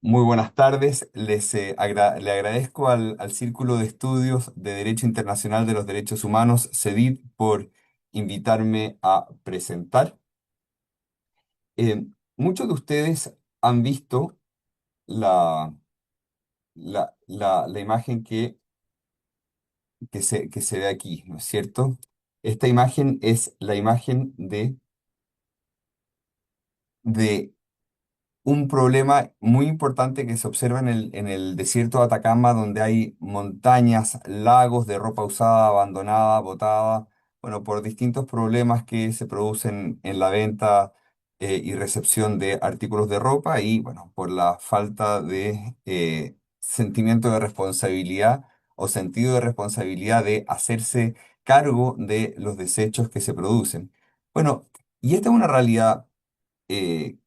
Muy buenas tardes. Le agradezco al Círculo de Estudios de Derecho Internacional de los Derechos Humanos, CEDID, por invitarme a presentar. Muchos de ustedes han visto la, la imagen que se ve aquí, ¿no es cierto? Esta imagen es la imagen de un problema muy importante que se observa en el desierto de Atacama, donde hay montañas, lagos de ropa usada, abandonada, botada, bueno, por distintos problemas que se producen en la venta y recepción de artículos de ropa y, bueno, por la falta de sentimiento de responsabilidad o sentido de responsabilidad de hacerse cargo de los desechos que se producen. Bueno, y esta es una realidad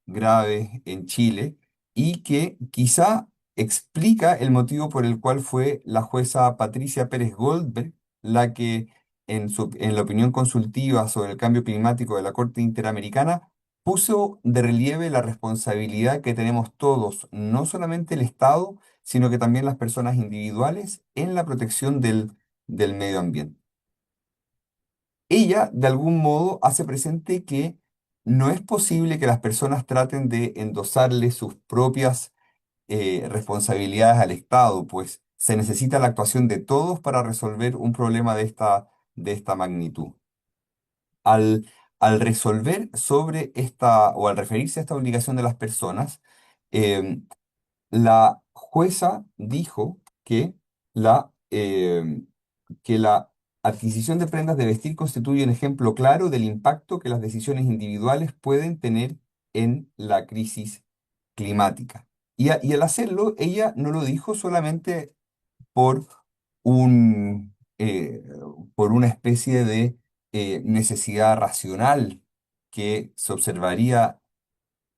grave en Chile y que quizá explica el motivo por el cual fue la jueza Patricia Pérez Goldberg la que en la opinión consultiva sobre el cambio climático de la Corte Interamericana puso de relieve la responsabilidad que tenemos todos, no solamente el Estado, sino que también las personas individuales en la protección del medio ambiente. Ella, de algún modo, hace presente que no es posible que las personas traten de endosarle sus propias responsabilidades al Estado, pues se necesita la actuación de todos para resolver un problema de esta magnitud. Al, al resolver sobre esta, o al referirse a esta obligación de las personas, em, la jueza dijo que la adquisición de prendas de vestir constituye un ejemplo claro del impacto que las decisiones individuales pueden tener en la crisis climática. Y al hacerlo, ella no lo dijo solamente por un, eh, por una especie de necesidad racional que se observaría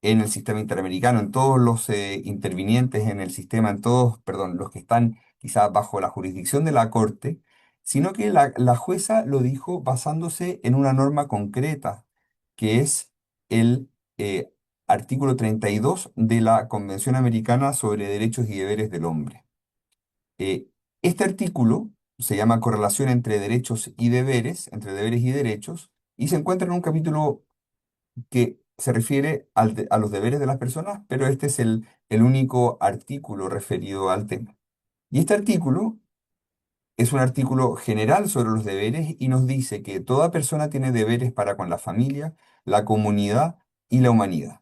en el sistema interamericano, en todos los intervinientes en el sistema, en todos, perdón, los que están quizás bajo la jurisdicción de la Corte, sino que la jueza lo dijo basándose en una norma concreta, que es el eh, artículo 32 de la Convención Americana sobre Derechos y Deberes del Hombre. Eh, este artículo se llama Correlación entre derechos y deberes, entre deberes y derechos, y se encuentra en un capítulo que se refiere a los deberes de las personas, pero este es el único artículo referido al tema. Y este artículo es un artículo general sobre los deberes y nos dice que toda persona tiene deberes para con la familia, la comunidad y la humanidad.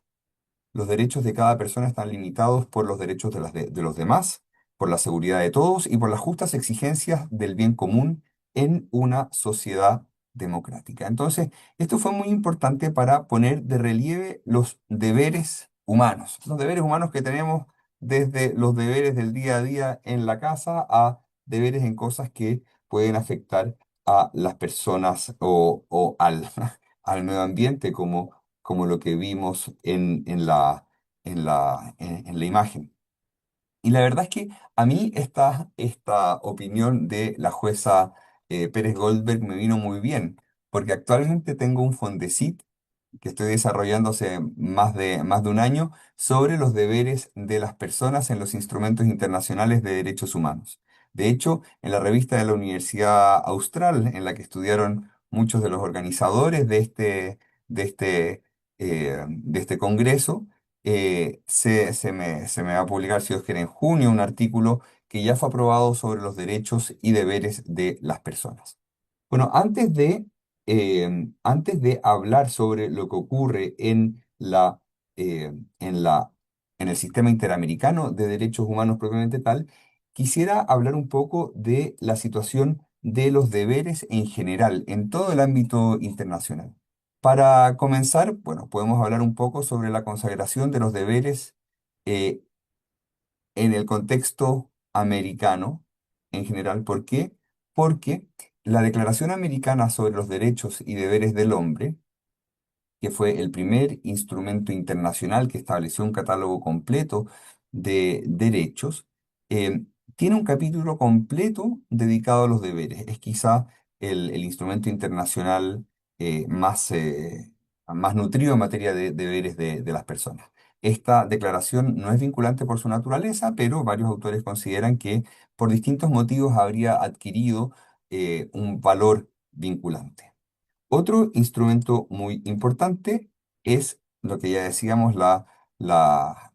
Los derechos de cada persona están limitados por los derechos de los demás, por la seguridad de todos y por las justas exigencias del bien común en una sociedad democrática. Entonces, esto fue muy importante para poner de relieve los deberes humanos que tenemos desde los deberes del día a día en la casa a deberes en cosas que pueden afectar a las personas o al medio ambiente, como lo que vimos en la imagen. Y la verdad es que a mí esta opinión de la jueza Pérez Goldberg me vino muy bien, porque actualmente tengo un Fondesit que estoy desarrollando hace más de un año sobre los deberes de las personas en los instrumentos internacionales de derechos humanos. De hecho, en la revista de la Universidad Austral, en la que estudiaron muchos de los organizadores de este congreso, se me va a publicar, si Dios quiere, en junio un artículo que ya fue aprobado sobre los derechos y deberes de las personas. Bueno, antes de hablar sobre lo que ocurre eh, en la, en el sistema interamericano de derechos humanos propiamente tal, quisiera hablar un poco de la situación de los deberes en general, en todo el ámbito internacional. Para comenzar, bueno, podemos hablar un poco sobre la consagración de los deberes eh, en el contexto americano en general. ¿Por qué? Porque la Declaración Americana sobre los Derechos y Deberes del Hombre, que fue el primer instrumento internacional que estableció un catálogo completo de derechos, eh, tiene un capítulo completo dedicado a los deberes. Es quizá el instrumento internacional más nutrido en materia de deberes de las personas. esta declaración no es vinculante por su naturaleza, pero varios autores consideran que por distintos motivos habría adquirido un valor vinculante. Otro instrumento muy importante es lo que ya decíamos, la la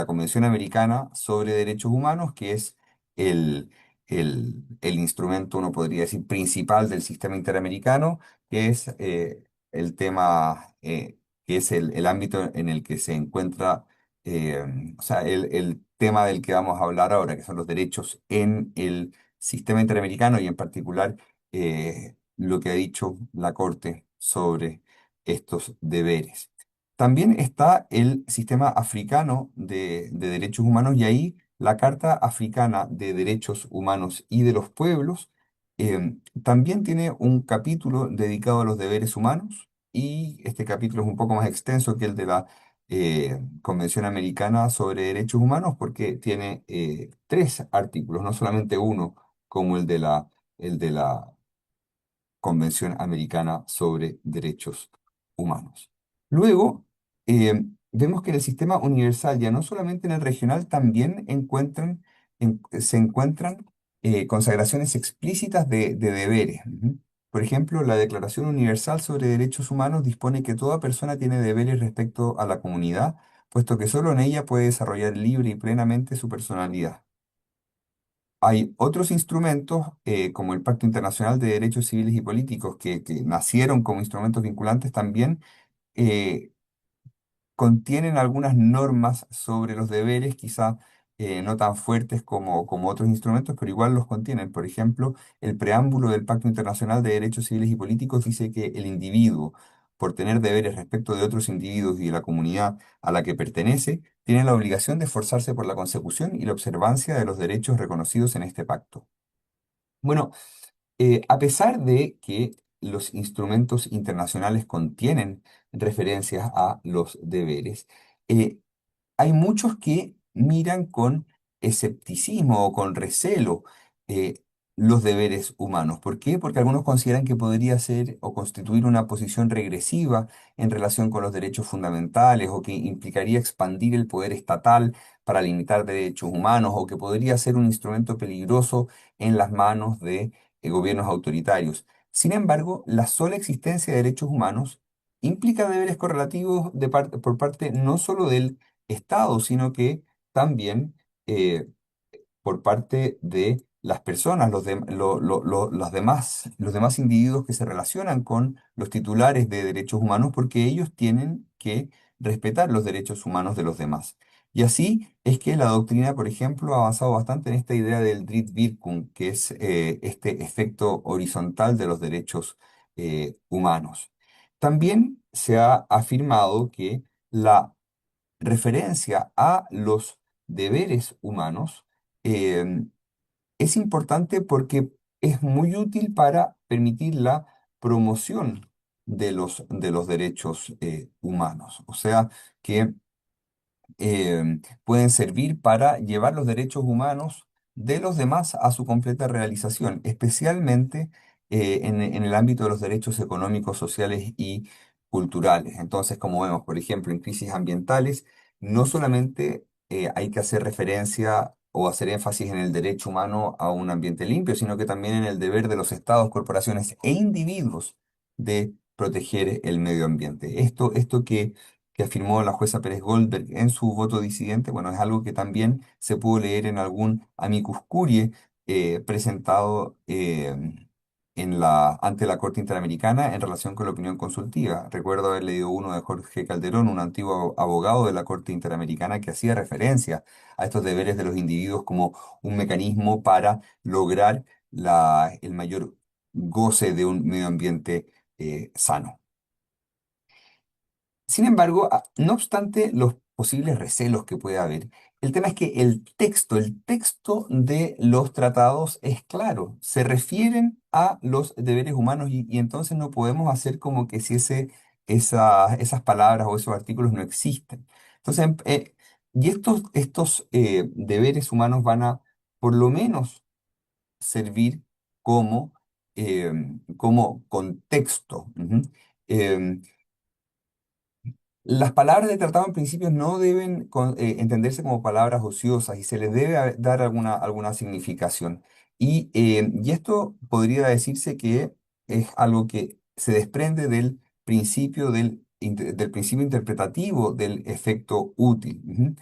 Convención Americana sobre Derechos Humanos, que es el, el instrumento, uno podría decir, principal del sistema interamericano, que es el tema, que es el ámbito en el que se encuentra, o sea, el tema del que vamos a hablar ahora, que son los derechos en el sistema interamericano y en particular lo que ha dicho la Corte sobre estos deberes. También está el sistema africano de derechos humanos y ahí la Carta Africana de Derechos Humanos y de los Pueblos también tiene un capítulo dedicado a los deberes humanos y este capítulo es un poco más extenso que el de la Convención Americana sobre Derechos Humanos porque tiene tres artículos, no solamente uno como el de la Convención Americana sobre Derechos Humanos. Luego, vemos que en el sistema universal, ya no solamente en el regional, también se encuentran consagraciones explícitas de deberes. Ujú. Por ejemplo, la Declaración Universal sobre Derechos Humanos dispone que toda persona tiene deberes respecto a la comunidad, puesto que solo en ella puede desarrollar libre y plenamente su personalidad. Hay otros instrumentos, como el Pacto Internacional de Derechos Civiles y Políticos, que nacieron como instrumentos vinculantes también, eh, contienen algunas normas sobre los deberes, quizá no tan fuertes como otros instrumentos, pero igual los contienen. Por ejemplo, el preámbulo del Pacto Internacional de Derechos Civiles y Políticos dice que el individuo, por tener deberes respecto de otros individuos y de la comunidad a la que pertenece, tiene la obligación de esforzarse por la consecución y la observancia de los derechos reconocidos en este pacto. Bueno, a pesar de que los instrumentos internacionales contienen referencias a los deberes, eh, hay muchos que miran con escepticismo o con recelo eh, los deberes humanos. ¿Por qué? Porque algunos consideran que podría ser o constituir una posición regresiva en relación con los derechos fundamentales o que implicaría expandir el poder estatal para limitar derechos humanos o que podría ser un instrumento peligroso en las manos de gobiernos autoritarios. Sin embargo, la sola existencia de derechos humanos implica deberes correlativos por parte no solo del Estado, sino que también eh, por parte de las personas, los demás individuos que se relacionan con los titulares de derechos humanos, porque ellos tienen que respetar los derechos humanos de los demás. Y así es que la doctrina, por ejemplo, ha avanzado bastante en esta idea del Drittwirkung, que es este efecto horizontal de los derechos humanos. También se ha afirmado que la referencia a los deberes humanos eh, es importante porque es muy útil para permitir la promoción de los derechos humanos. O sea, que pueden servir para llevar los derechos humanos de los demás a su completa realización, especialmente en el ámbito de los derechos económicos, sociales y culturales. Entonces, como vemos, por ejemplo, en crisis ambientales, no solamente hay que hacer referencia o hacer énfasis en el derecho humano a un ambiente limpio, sino que también en el deber de los estados, corporaciones e individuos de proteger el medio ambiente. Esto que afirmó la jueza Pérez Goldberg en su voto disidente, bueno, es algo que también se pudo leer en algún amicus curiae presentado ante la Corte Interamericana en relación con la opinión consultiva. Recuerdo haber leído uno de Jorge Calderón, un antiguo abogado de la Corte Interamericana, que hacía referencia a estos deberes de los individuos como un mecanismo para lograr el mayor goce de un medio ambiente sano. Sin embargo, no obstante los posibles recelos que puede haber, el tema es que el texto de los tratados es claro, se refieren a los deberes humanos y entonces no podemos hacer como que si esas palabras o esos artículos no existen. Entonces, y estos deberes humanos van a, por lo menos, servir como, como contexto. Ujú. Em, Las palabras de tratado en principio no deben entenderse como palabras ociosas y se les debe dar alguna significación. Y esto podría decirse que es algo que se desprende del principio del principio interpretativo del efecto útil. Ujú.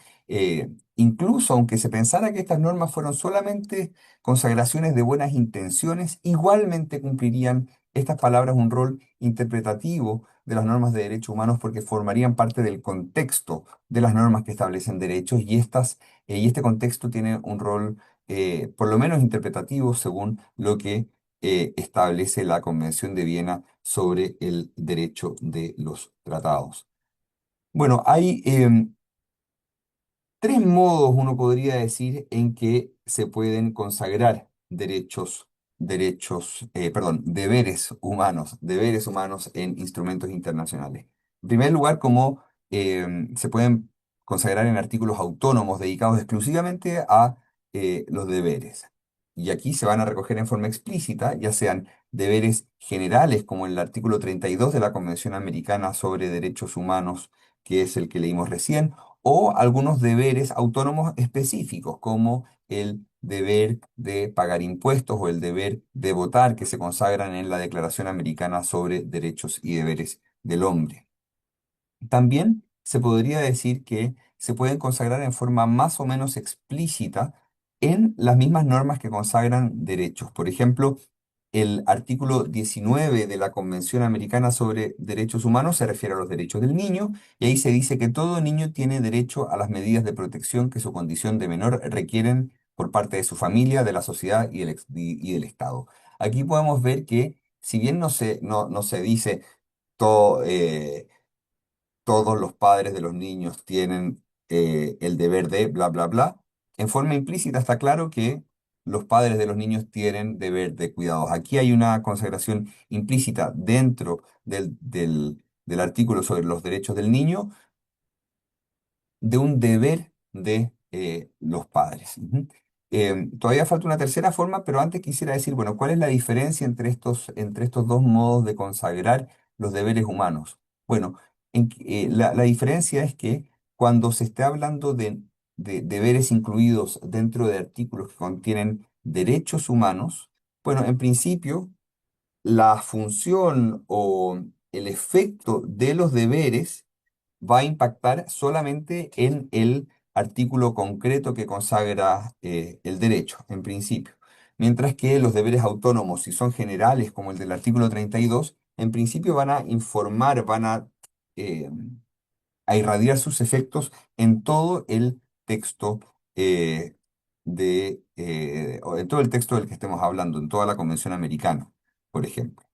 Incluso aunque se pensara que estas normas fueron solamente consagraciones de buenas intenciones, igualmente cumplirían estas palabras un rol interpretativo de las normas de derechos humanos porque formarían parte del contexto de las normas que establecen derechos y este contexto tiene un rol por lo menos interpretativo según lo que establece la Convención de Viena sobre el derecho de los tratados. Bueno, hay tres modos, uno podría decir, en que se pueden consagrar deberes humanos en instrumentos internacionales. En primer lugar, como se pueden consagrar en artículos autónomos dedicados exclusivamente a los deberes. Y aquí se van a recoger en forma explícita, ya sean deberes generales, como el artículo 32 de la Convención Americana sobre Derechos Humanos, que es el que leímos recién, o algunos deberes autónomos específicos, como el deber de pagar impuestos o el deber de votar, que se consagran en la Declaración Americana sobre Derechos y Deberes del Hombre. También se podría decir que se pueden consagrar en forma más o menos explícita en las mismas normas que consagran derechos. Por ejemplo, el artículo 19 de la Convención Americana sobre Derechos Humanos se refiere a los derechos del niño y ahí se dice que todo niño tiene derecho a las medidas de protección que su condición de menor requieren por parte de su familia, de la sociedad y del Estado. Aquí podemos ver que si bien no se dice todo, todos los padres de los niños tienen el deber de bla, bla, bla. En forma implícita está claro que los padres de los niños tienen deber de cuidados. Aquí hay una consagración implícita dentro del artículo sobre los derechos del niño de un deber de los padres. Ujú. Todavía falta una tercera forma, pero antes quisiera decir, bueno, ¿cuál es la diferencia entre estos dos modos de consagrar los deberes humanos? Bueno, la diferencia es que cuando se está hablando de deberes incluidos dentro de artículos que contienen derechos humanos, bueno, en principio, la función o el efecto de los deberes va a impactar solamente en el artículo concreto que consagra el derecho, en principio. Mientras que los deberes autónomos, si son generales, como el del artículo 32, en principio van a informar, eh, a irradiar sus efectos en todo el texto o en todo el texto del que estemos hablando, en toda la Convención Americana, por ejemplo.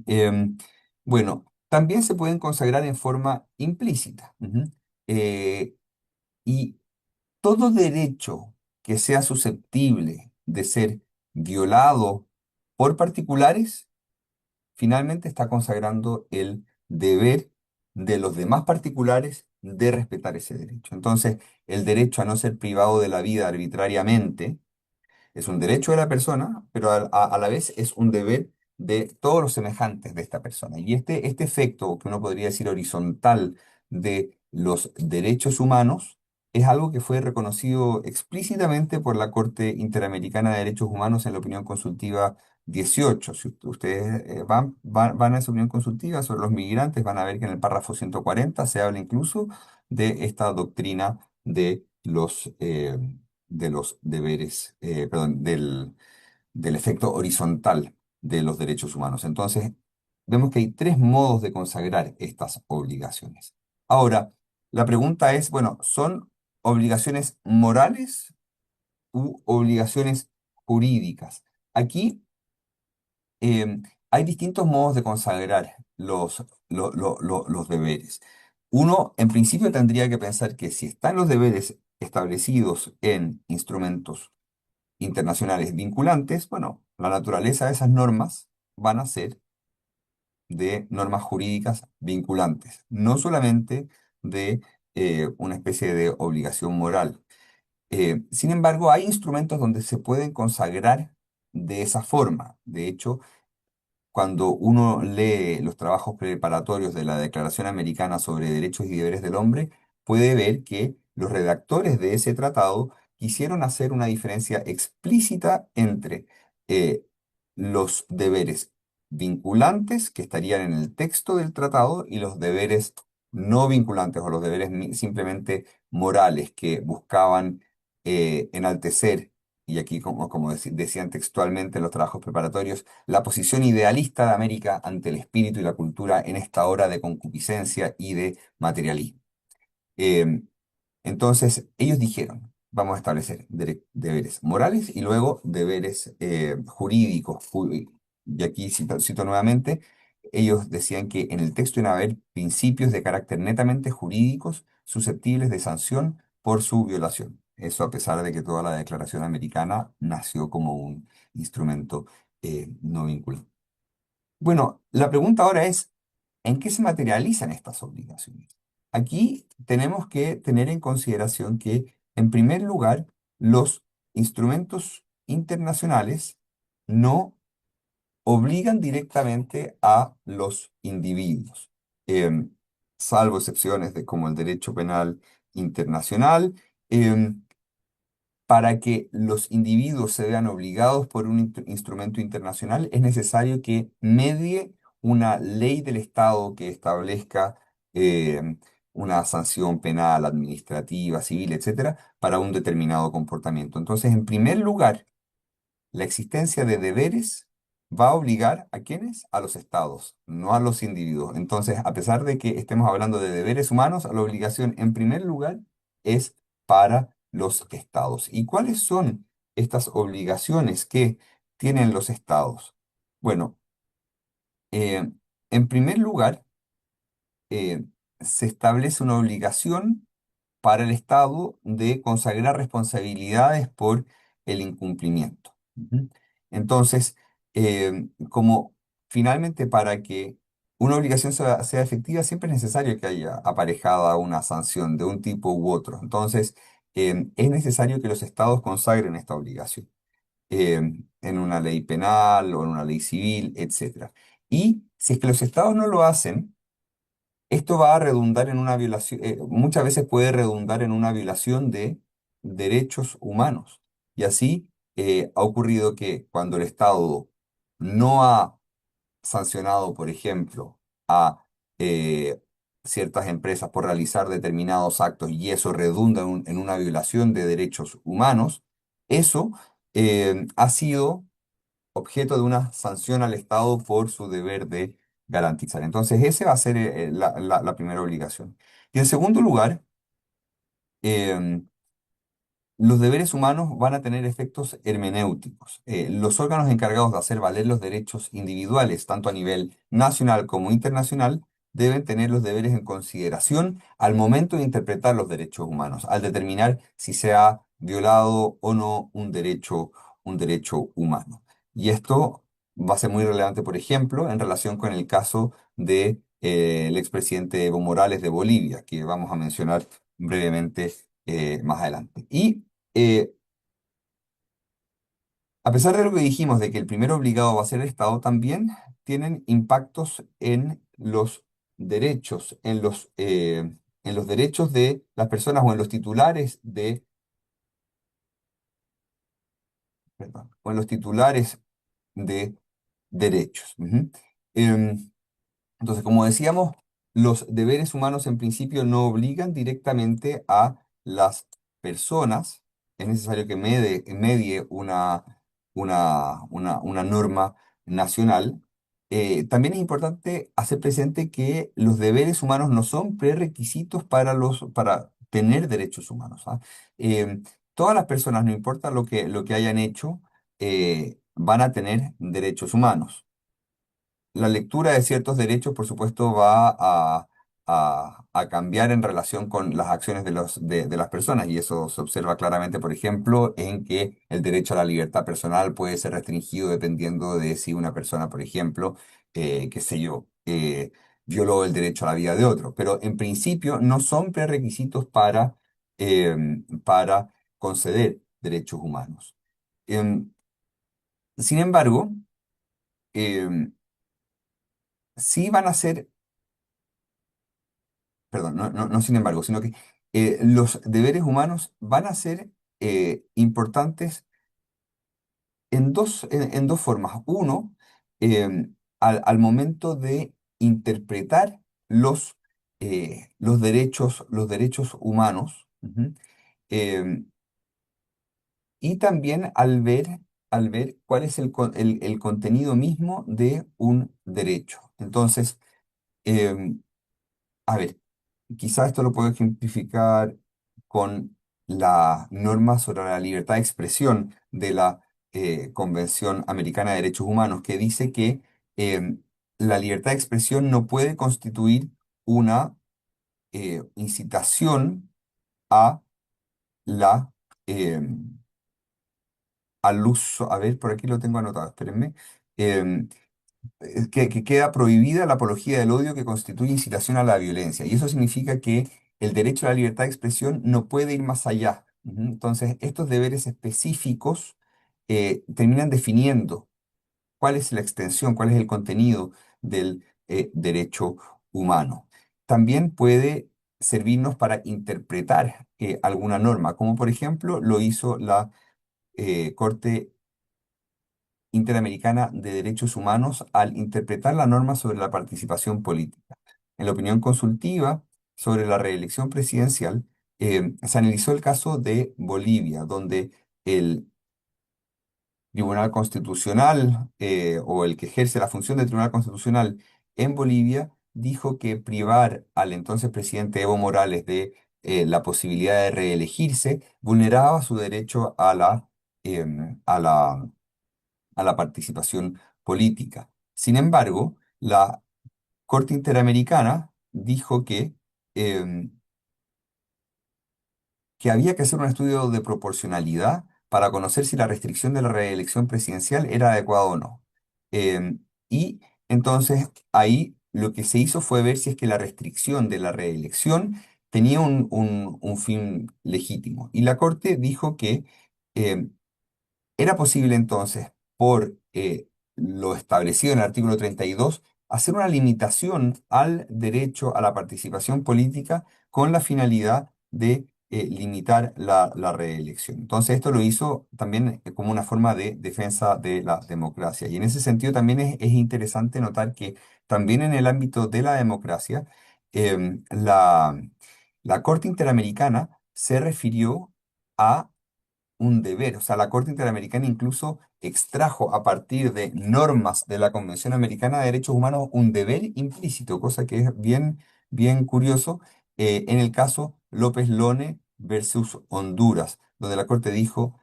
Em, bueno, también se pueden consagrar en forma implícita. Ujú. Eh, y todo derecho que sea susceptible de ser violado por particulares, finalmente está consagrando el deber de los demás particulares de respetar ese derecho. Entonces, el derecho a no ser privado de la vida arbitrariamente es un derecho de la persona, pero a la vez es un deber de todos los semejantes de esta persona. Y este efecto, que uno podría decir horizontal, de los derechos humanos, es algo que fue reconocido explícitamente por la Corte Interamericana de Derechos Humanos en la opinión consultiva 18. Si ustedes van a esa opinión consultiva sobre los migrantes, van a ver que en el párrafo 140 se habla incluso de esta doctrina de los deberes, perdón, del efecto horizontal de los derechos humanos. Entonces, vemos que hay tres modos de consagrar estas obligaciones. Ahora, la pregunta es, bueno, ¿son obligaciones morales u obligaciones jurídicas? Aquí hay distintos modos de consagrar los deberes. Uno, en principio, tendría que pensar que si están los deberes establecidos en instrumentos internacionales vinculantes, bueno, la naturaleza de esas normas van a ser de normas jurídicas vinculantes, no solamente de una especie de obligación moral. Sin embargo, hay instrumentos donde se pueden consagrar de esa forma. De hecho, cuando uno lee los trabajos preparatorios de la Declaración Americana sobre Derechos y Deberes del Hombre, puede ver que los redactores de ese tratado quisieron hacer una diferencia explícita entre eh, los deberes vinculantes que estarían en el texto del tratado y los deberes no vinculantes o los deberes simplemente morales que buscaban enaltecer, y aquí como decían textualmente en los trabajos preparatorios, la posición idealista de América ante el espíritu y la cultura en esta hora de concupiscencia y de materialismo. Em, entonces, ellos dijeron, vamos a establecer deberes morales y luego deberes jurídicos. Y aquí cito nuevamente, ellos decían que en el texto iban a haber principios de carácter netamente jurídicos susceptibles de sanción por su violación. Eso a pesar de que toda la Declaración Americana nació como un instrumento no vinculante. Bueno, la pregunta ahora es, ¿en qué se materializan estas obligaciones? Aquí tenemos que tener en consideración que, en primer lugar, los instrumentos internacionales no obligan directamente a los individuos, em, salvo excepciones de, como el derecho penal internacional. em, para que los individuos se vean obligados por un instrumento internacional, es necesario que medie una ley del Estado que establezca eh, una sanción penal, administrativa, civil, etcétera, para un determinado comportamiento. Entonces, en primer lugar, la existencia de deberes va a obligar ¿a quiénes? A los estados, no a los individuos. Entonces, a pesar de que estemos hablando de deberes humanos, la obligación en primer lugar es para los estados. ¿Y cuáles son estas obligaciones que tienen los estados? Bueno, eh, en primer lugar, eh, se establece una obligación para el Estado de consagrar responsabilidades por el incumplimiento. Ujú. Entonces, como finalmente para que una obligación sea efectiva, siempre es necesario que haya aparejada una sanción de un tipo u otro. Entonces, es necesario que los estados consagren esta obligación en una ley penal o en una ley civil, etcétera. Y si es que los estados no lo hacen, esto va a redundar en una violación, muchas veces puede redundar en una violación de derechos humanos. Y así ha ocurrido que cuando el Estado no ha sancionado, por ejemplo, a ciertas empresas por realizar determinados actos y eso redunda en una violación de derechos humanos, eso ha sido objeto de una sanción al Estado por su deber de garantizar. Entonces, ese va a ser la primera obligación. Y en segundo lugar, em, los deberes humanos van a tener efectos hermenéuticos. Los órganos encargados de hacer valer los derechos individuales, tanto a nivel nacional como internacional, deben tener los deberes en consideración al momento de interpretar los derechos humanos, al determinar si se ha violado o no un derecho humano. Y esto va a ser muy relevante, por ejemplo, en relación con el caso de, el expresidente Evo Morales de Bolivia, que vamos a mencionar brevemente más adelante. Y eh, a pesar de lo que dijimos de que el primer obligado va a ser el Estado, también tienen impactos en los derechos, en los derechos de las personas o en los titulares de, perdón, o en los titulares de derechos. Ujú. Em, Entonces, como decíamos, los deberes humanos en principio no obligan directamente a las personas. Es necesario que medie una norma nacional. También es importante hacer presente que los deberes humanos no son prerequisitos para tener derechos humanos, ¿ah? Todas las personas, no importa lo que hayan hecho, van a tener derechos humanos. La lectura de ciertos derechos, por supuesto, va a cambiar en relación con las acciones de las personas, y eso se observa claramente, por ejemplo, en que el derecho a la libertad personal puede ser restringido dependiendo de si una persona, por ejemplo, qué sé yo, violó el derecho a la vida de otro. Pero en principio no son prerequisitos para conceder derechos humanos. Em, Sin embargo, em, sí van a ser, perdón, no sin embargo, sino que los deberes humanos van a ser importantes en dos formas. Uno, al momento de interpretar los derechos humanos, ujú, em, y también al ver cuál es el contenido mismo de un derecho. Entonces, em, a ver, quizás esto lo puedo ejemplificar con la norma sobre la libertad de expresión de la Convención Americana de Derechos Humanos, que dice que la libertad de expresión no puede constituir una incitación a la, em, al uso. A ver, por aquí lo tengo anotado, espérenme. em, que queda prohibida la apología del odio que constituye incitación a la violencia. Y eso significa que el derecho a la libertad de expresión no puede ir más allá. Ujú. Entonces, estos deberes específicos terminan definiendo cuál es la extensión, cuál es el contenido del derecho humano. También puede servirnos para interpretar alguna norma, como por ejemplo lo hizo la Corte Interamericana de Derechos Humanos al interpretar la norma sobre la participación política. En la opinión consultiva sobre la reelección presidencial, se analizó el caso de Bolivia, donde el Tribunal Constitucional o el que ejerce la función de Tribunal Constitucional en Bolivia dijo que privar al entonces presidente Evo Morales de la posibilidad de reelegirse vulneraba su derecho a em, a la a la participación política. Sin embargo, la Corte Interamericana dijo em, que había que hacer un estudio de proporcionalidad para conocer si la restricción de la reelección presidencial era adecuada o no. Y entonces ahí lo que se hizo fue ver si es que la restricción de la reelección tenía un fin legítimo. Y la Corte dijo que em, era posible entonces, por lo establecido en el artículo 32, hacer una limitación al derecho a la participación política con la finalidad de limitar la reelección. Entonces, esto lo hizo también como una forma de defensa de la democracia. Y en ese sentido también es interesante notar que también en el ámbito de la democracia, la Corte Interamericana se refirió a un deber. O sea, la Corte Interamericana incluso extrajo a partir de normas de la Convención Americana de Derechos Humanos un deber implícito, cosa que es bien curioso, en el caso López Lone versus Honduras, donde la Corte dijo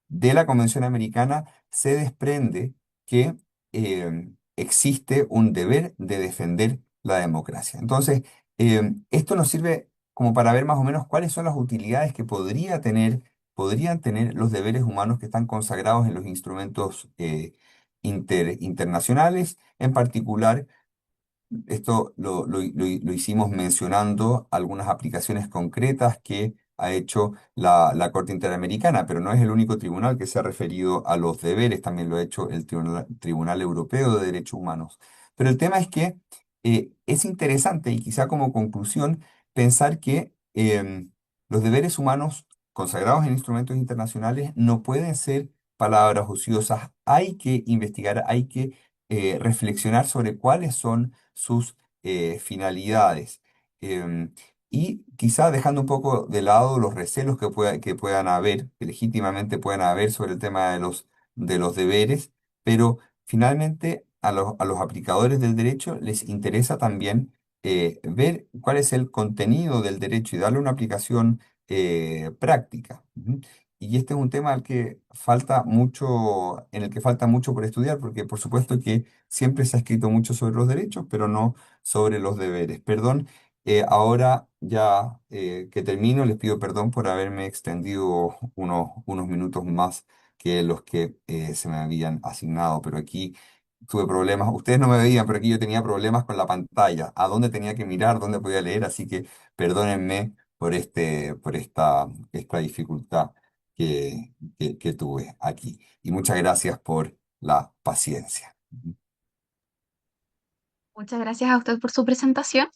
de la Convención Americana se desprende que existe un deber de defender la democracia. Entonces, esto nos sirve como para ver más o menos cuáles son las utilidades que podrían tener los deberes humanos que están consagrados en los instrumentos internacionales, en particular esto lo hicimos mencionando algunas aplicaciones concretas que ha hecho la Corte Interamericana, pero no es el único tribunal que se ha referido a los deberes, también lo ha hecho el Tribunal Europeo de Derechos Humanos. Pero el tema es que es interesante y quizá como conclusión pensar que los deberes humanos consagrados en instrumentos internacionales no pueden ser palabras ociosas, hay que investigar, hay que reflexionar sobre cuáles son sus finalidades. Em, y quizá dejando un poco de lado los recelos que puedan haber, que legítimamente puedan haber sobre el tema de los deberes, pero finalmente a los aplicadores del derecho les interesa también ver cuál es el contenido del derecho y darle una aplicación práctica. Ujú. Y este es un tema en el que falta mucho por estudiar, porque por supuesto que siempre se ha escrito mucho sobre los derechos, pero no sobre los deberes. Perdón, ahora ya que termino, les pido perdón por haberme extendido unos minutos más que los que se me habían asignado, pero aquí tuve problemas. Ustedes no me veían, pero aquí yo tenía problemas con la pantalla, a dónde tenía que mirar, dónde podía leer, así que perdónenme por esta dificultad que tuve aquí. Y muchas gracias por la paciencia. Muchas gracias a usted por su presentación.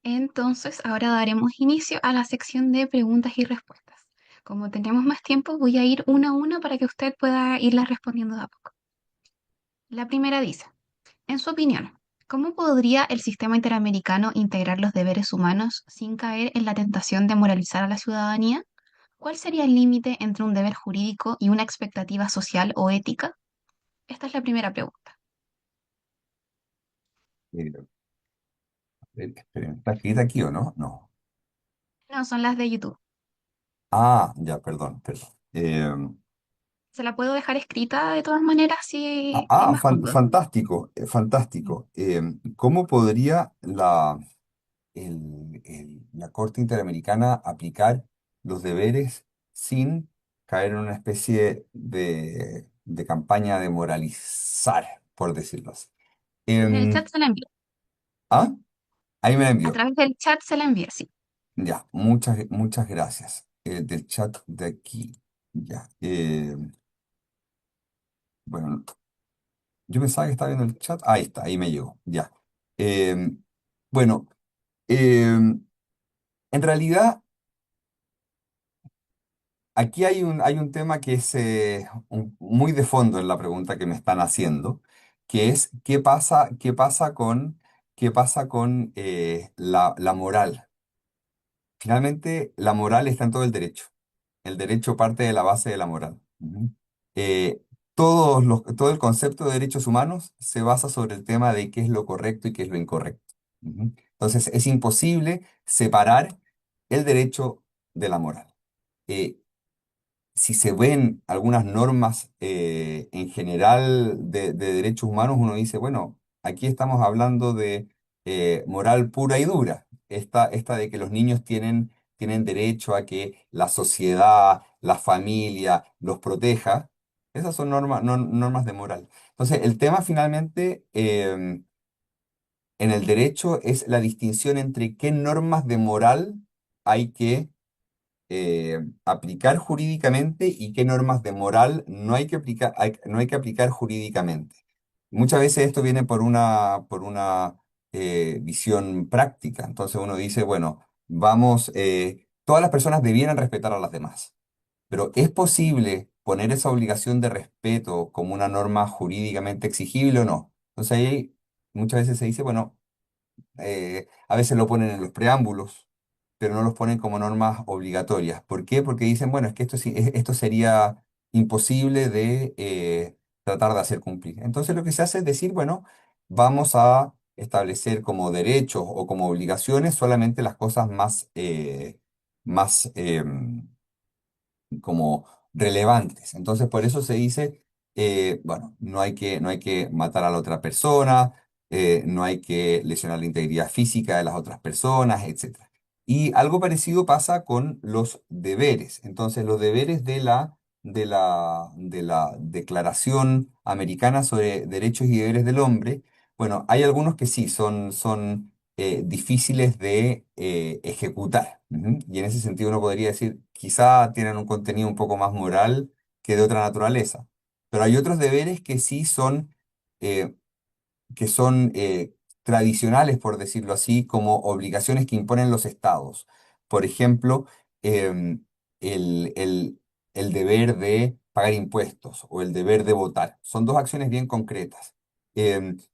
Entonces, ahora daremos inicio a la sección de preguntas y respuestas. Como tenemos más tiempo, voy a ir una a una para que usted pueda irlas respondiendo de a poco. La primera dice, en su opinión, ¿cómo podría el sistema interamericano integrar los deberes humanos sin caer en la tentación de moralizar a la ciudadanía? ¿Cuál sería el límite entre un deber jurídico y una expectativa social o ética? Esta es la primera pregunta. Eh, esperen, ¿está escrita aquí o no? No. No, son las de YouTube. Ah, ya, perdón, perdón. Se la puedo dejar escrita de todas maneras si es más cómodo. Fantástico, fantástico. ¿Cómo podría la Corte Interamericana aplicar los deberes sin caer en una especie de campaña de moralizar, por decirlo así? En el chat Em, se la envío. ah, ahí me la A envió. través del chat se la envío, sí. Ya, muchas gracias. Del chat de aquí. Ya. Bueno, yo pensaba que estaba viendo el chat. Ahí está, ahí me llegó. Ya. Em, bueno, em, en realidad, aquí hay un tema que es muy de fondo en la pregunta que me están haciendo, que es qué pasa con la moral. Finalmente, la moral está en todo el derecho. El derecho parte de la base de la moral. Ujú. Eh, todo el concepto de derechos humanos se basa sobre el tema de qué es lo correcto y qué es lo incorrecto. Ujú. Entonces, es imposible separar el derecho de la moral. Eh, si se ven algunas normas en general de derechos humanos, uno dice, bueno, aquí estamos hablando de moral pura y dura. Esta de que los niños tienen derecho a que la sociedad, la familia los proteja. Esas son normas de moral. Entonces, el tema finalmente en el derecho es la distinción entre qué normas de moral hay que aplicar jurídicamente y qué normas de moral no hay que aplicar, no hay que aplicar jurídicamente. Muchas veces esto viene por una visión práctica. Entonces uno dice, bueno, todas las personas debieran respetar a las demás, pero ¿es posible poner esa obligación de respeto como una norma jurídicamente exigible o no? Entonces ahí muchas veces se dice, bueno, a veces lo ponen en los preámbulos, pero no los ponen como normas obligatorias. ¿Por qué? Porque dicen, bueno, es que esto sería imposible de tratar de hacer cumplir. Entonces lo que se hace es decir, bueno, vamos a establecer como derechos o como obligaciones solamente las cosas más como relevantes. Entonces, por eso se dice, bueno, no hay que matar a la otra persona, no hay que lesionar la integridad física de las otras personas, etcétera. Y algo parecido pasa con los deberes. Entonces, los deberes de la Declaración Americana sobre Derechos y Deberes del Hombre, bueno, hay algunos que sí son difíciles de ejecutar. Ujú. Y en ese sentido uno podría decir, quizá tienen un contenido un poco más moral que de otra naturaleza. Pero hay otros deberes eh, que son tradicionales, por decirlo así, como obligaciones que imponen los estados. Por ejemplo, em, el, el- el deber de pagar impuestos o el deber de votar. Son dos acciones bien concretas.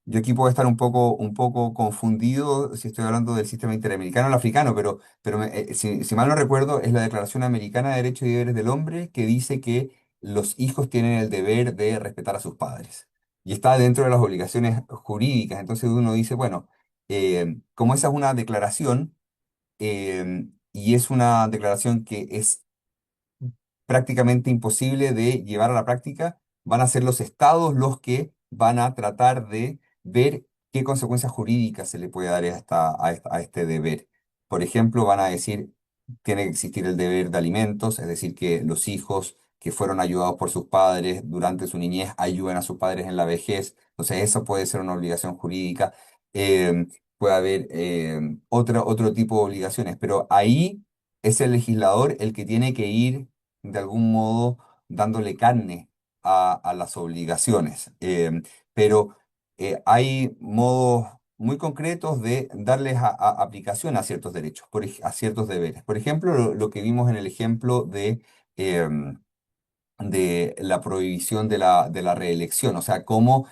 Yo aquí puedo estar un poco confundido si estoy hablando del sistema interamericano o el africano, pero si mal no recuerdo, es la Declaración Americana de Derechos y Deberes del Hombre que dice que los hijos tienen el deber de respetar a sus padres y está dentro de las obligaciones jurídicas. Entonces uno dice, bueno, como esa es una declaración y es una declaración que es prácticamente imposible de llevar a la práctica, van a ser los estados los que van a tratar de ver qué consecuencias jurídicas se le puede dar a este deber. Por ejemplo, van a decir, tiene que existir el deber de alimentos, es decir, que los hijos que fueron ayudados por sus padres durante su niñez ayuden a sus padres en la vejez. Entonces, eso puede ser una obligación jurídica. Puede haber otro tipo de obligaciones, pero ahí es el legislador el que tiene que ir de algún modo dándole carne a las obligaciones. Pero hay muy concretos de darles aplicación a ciertos derechos, a ciertos deberes. Por ejemplo, lo que vimos en el ejemplo em, de la prohibición de la reelección, o sea, cómo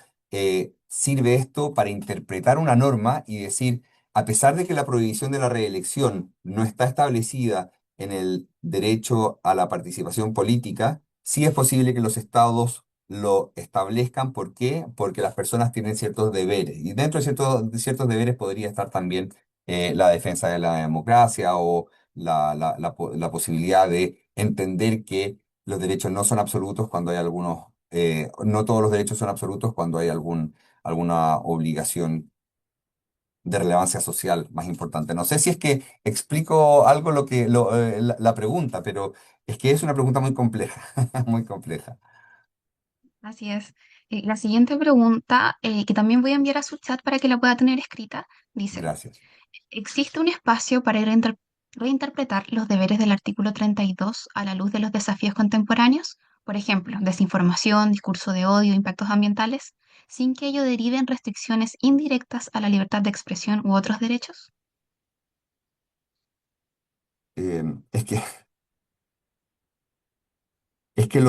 sirve esto para interpretar una norma y decir, a pesar de que la prohibición de la reelección no está establecida en el derecho a la participación política, sí es posible que los estados lo establezcan. ¿Por qué? Porque las personas tienen ciertos deberes y dentro de ciertos deberes podría estar también la defensa de la democracia o la posibilidad de entender que los derechos no son absolutos cuando hay algunos, no todos los derechos son absolutos cuando hay alguna obligación de relevancia social más importante. No sé si es que explico algo la pregunta, pero es que es una pregunta muy compleja, muy compleja. Así es. La siguiente pregunta, que también voy a enviar a su chat para que la pueda tener escrita, dice, Gracias. ¿existe un espacio para reinterpretar los deberes del artículo 32 a la luz de los desafíos contemporáneos? Por ejemplo, desinformación, discurso de odio, impactos ambientales, sin que ello derive en restricciones indirectas a la libertad de expresión u otros derechos. Eh, es que, es que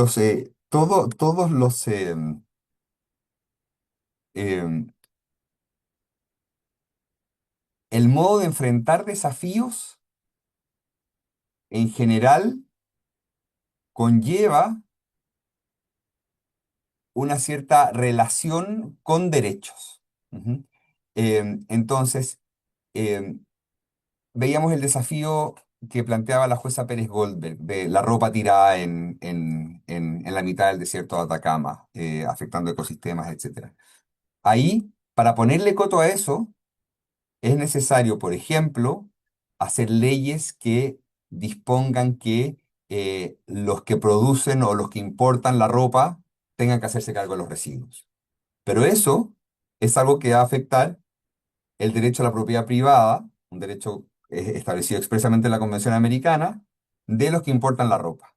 todos eh, el modo de enfrentar desafíos en general conlleva una cierta relación con derechos. Ujú. Entonces, em, veíamos el desafío que planteaba la jueza Pérez Goldberg de la ropa tirada en la mitad del desierto de Atacama, afectando ecosistemas, etcétera. Ahí, para ponerle coto a eso, es necesario, por ejemplo, hacer leyes que dispongan que los que producen o los que importan la ropa tengan que hacerse cargo de los residuos. Pero eso es algo que va a afectar el derecho a la propiedad privada, un derecho establecido expresamente en la Convención Americana, de los que importan la ropa.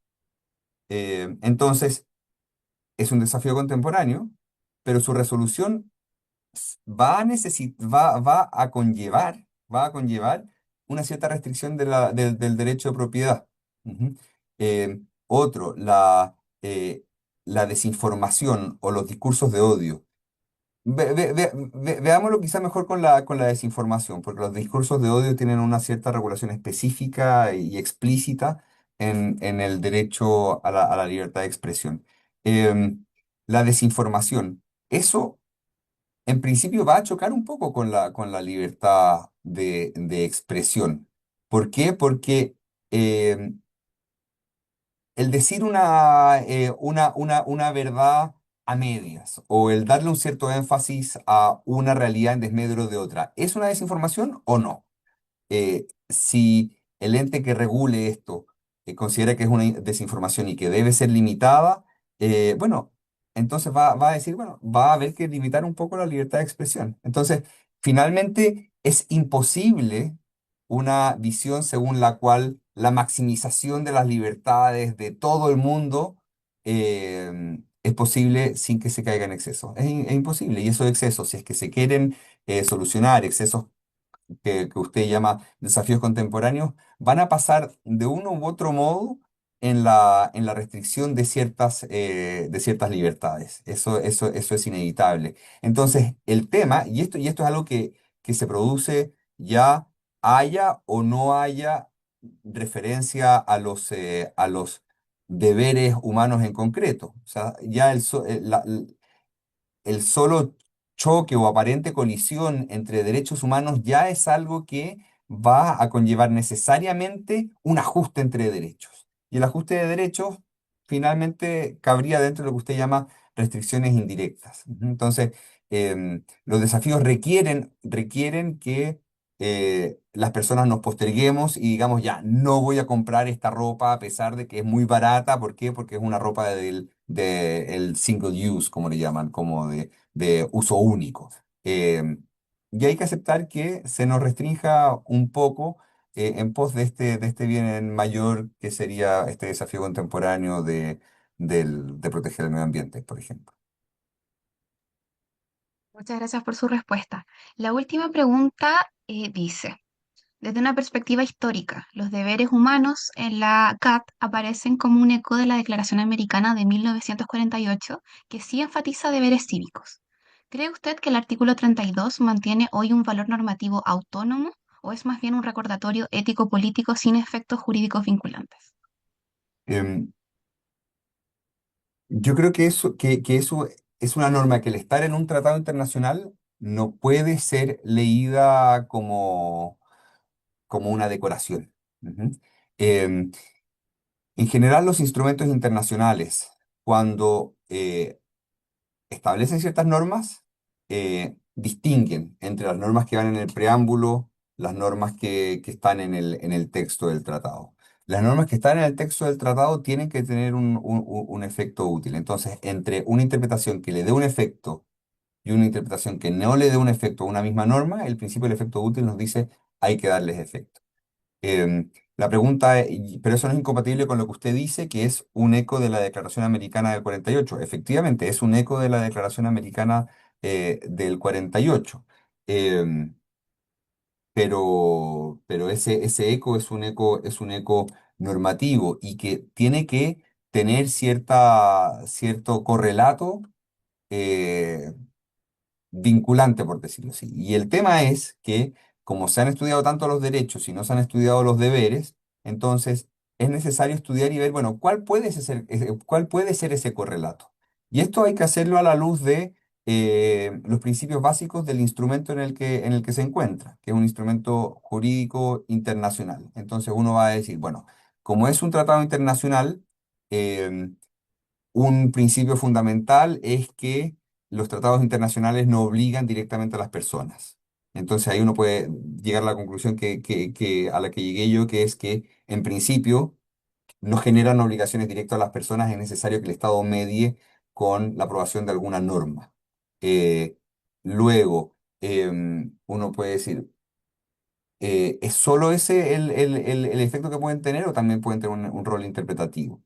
Entonces, es un desafío contemporáneo, pero su resolución va a conllevar una cierta restricción del derecho de propiedad. Ujú. Otro, la desinformación o los discursos de odio. Veámoslo quizá mejor con la desinformación, porque los discursos de odio tienen una cierta regulación específica y explícita en el derecho a la libertad de expresión. Em, la desinformación, eso en principio va a chocar un poco con la libertad de expresión. ¿Por qué? Porque em, el decir una verdad a medias o el darle un cierto énfasis a una realidad en desmedro de otra, ¿es una desinformación o no? Si el ente que regule esto considera que es una desinformación y que debe ser limitada, bueno, entonces va a decir, bueno, va a haber que limitar un poco la libertad de expresión. Entonces, finalmente es imposible una visión según la cual la maximización de las libertades de todo el mundo es posible sin que se caiga en exceso. Es imposible. Y esos excesos, si es que se quieren solucionar, excesos que usted llama desafíos contemporáneos, van a pasar de uno u otro modo en la restricción de ciertas libertades. Eso es inevitable. Entonces, el tema, y esto es algo que se produce ya haya o no haya referencia a los deberes humanos en concreto. O sea, ya el solo choque o aparente colisión entre derechos humanos ya es algo que va a conllevar necesariamente un ajuste entre derechos. Y el ajuste de derechos finalmente cabría dentro de lo que usted llama restricciones indirectas. Ujú. Entonces, los desafíos requieren que las personas nos posterguemos y digamos, ya, no voy a comprar esta ropa a pesar de que es muy barata. ¿Por qué? Porque es una ropa del single use, como le llaman, como de uso único. Y hay que aceptar que se nos restrinja un poco en pos de este bien mayor que sería este desafío contemporáneo de proteger el medio ambiente, por ejemplo. Muchas gracias por su respuesta. La última pregunta dice, desde una perspectiva histórica, los deberes humanos en la CAT aparecen como un eco de la Declaración Americana de 1948, que sí enfatiza deberes cívicos. ¿Cree usted que el artículo 32 mantiene hoy un valor normativo autónomo o es más bien un recordatorio ético-político sin efectos jurídicos vinculantes? Em, yo creo que eso es una norma que al estar en un tratado internacional no puede ser leída como una decoración. Ujú. Em, en general, los instrumentos internacionales, cuando establecen ciertas normas, distinguen entre las normas que van en el preámbulo, las normas que están en el texto del tratado. Las normas que están en el texto del tratado tienen que tener un efecto útil. Entonces, entre una interpretación que le dé un efecto y una interpretación que no le dé un efecto a una misma norma, el principio del efecto útil nos dice hay que darles efecto. La pregunta, pero eso no es incompatible con lo que usted dice, que es un eco de la Declaración Americana del 48. Efectivamente, es un eco de la Declaración Americana del 48. Em, pero ese eco es un eco normativo y que tiene que tener cierto correlato eh, vinculante, por decirlo así. Y el tema es que, como se han estudiado tanto los derechos y no se han estudiado los deberes, entonces es necesario estudiar y ver, bueno, cuál puede ser ese correlato. Y esto hay que hacerlo a la luz de los principios básicos del instrumento en el que se encuentra, que es un instrumento jurídico internacional. Entonces uno va a decir, bueno, como es un tratado internacional, em, un principio fundamental es que los tratados internacionales no obligan directamente a las personas. Entonces ahí uno puede llegar a la conclusión a la que llegué yo, que es que en principio no generan obligaciones directas a las personas, es necesario que el Estado medie con la aprobación de alguna norma. Eh, luego, uno puede decir, ¿es solo ese el efecto que pueden tener o también pueden tener un rol interpretativo?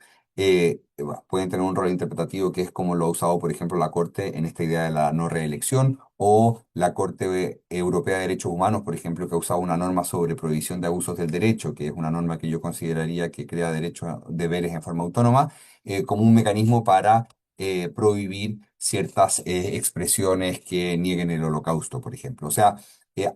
Bueno, pueden tener un rol interpretativo que es como lo ha usado, por ejemplo, la Corte en esta idea de la no reelección o la Corte Europea de Derechos Humanos, por ejemplo, que ha usado una norma sobre prohibición de abusos del derecho, que es una norma que yo consideraría que crea derechos, deberes en forma autónoma, como un mecanismo para prohibir ciertas expresiones que nieguen el holocausto, por ejemplo. O sea,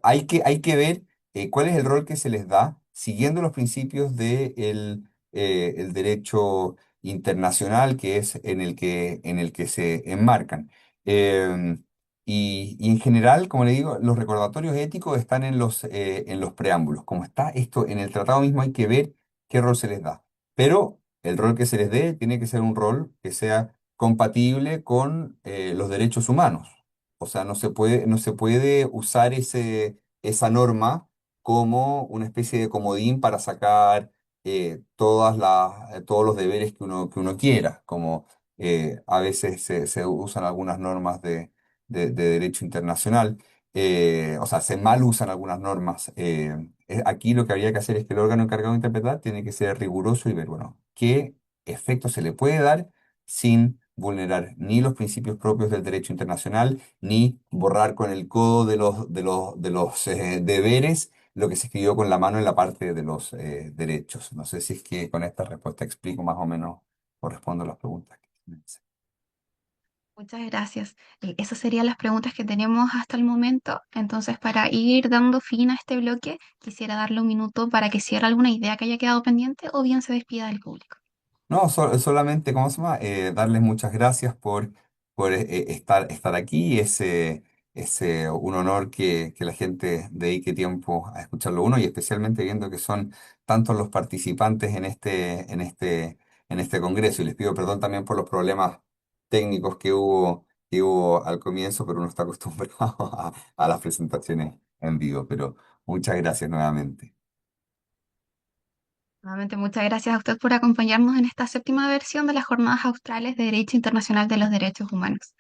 hay que ver cuál es el rol que se les da siguiendo los principios del el derecho internacional que es en el que se enmarcan. Em, y en general, como le digo, los recordatorios éticos están en los preámbulos. Como está esto en el tratado mismo, hay que ver qué rol se les da. Pero el rol que se les dé tiene que ser un rol que sea compatible con los derechos humanos. O sea, no se puede usar esa norma como una especie de comodín para sacar todos los deberes que uno quiera, como a veces se usan algunas normas de derecho internacional, o sea, se mal usan algunas normas. Aquí lo que habría que hacer es que el órgano encargado de interpretar tiene que ser riguroso y ver, bueno, qué efecto se le puede dar sin vulnerar ni los principios propios del derecho internacional, ni borrar con el codo de los deberes lo que se escribió con la mano en la parte de los derechos. No sé si es que con esta respuesta explico más o menos o respondo a las preguntas que me hacen. Muchas gracias. Esas serían las preguntas que tenemos hasta el momento. Entonces, para ir dando fin a este bloque, quisiera darle un minuto para que cierre alguna idea que haya quedado pendiente o bien se despida del público. No, solamente, ¿cómo se llama? Darles muchas gracias por estar aquí. Es un honor que la gente dedique tiempo a escucharlo uno y especialmente viendo que son tantos los participantes en este congreso. Y les pido perdón también por los problemas técnicos que hubo al comienzo, pero uno está acostumbrado a las presentaciones en vivo. Pero muchas gracias nuevamente. Nuevamente, muchas gracias a usted por acompañarnos en esta séptima versión de las Jornadas Australes de Derecho Internacional de los Derechos Humanos.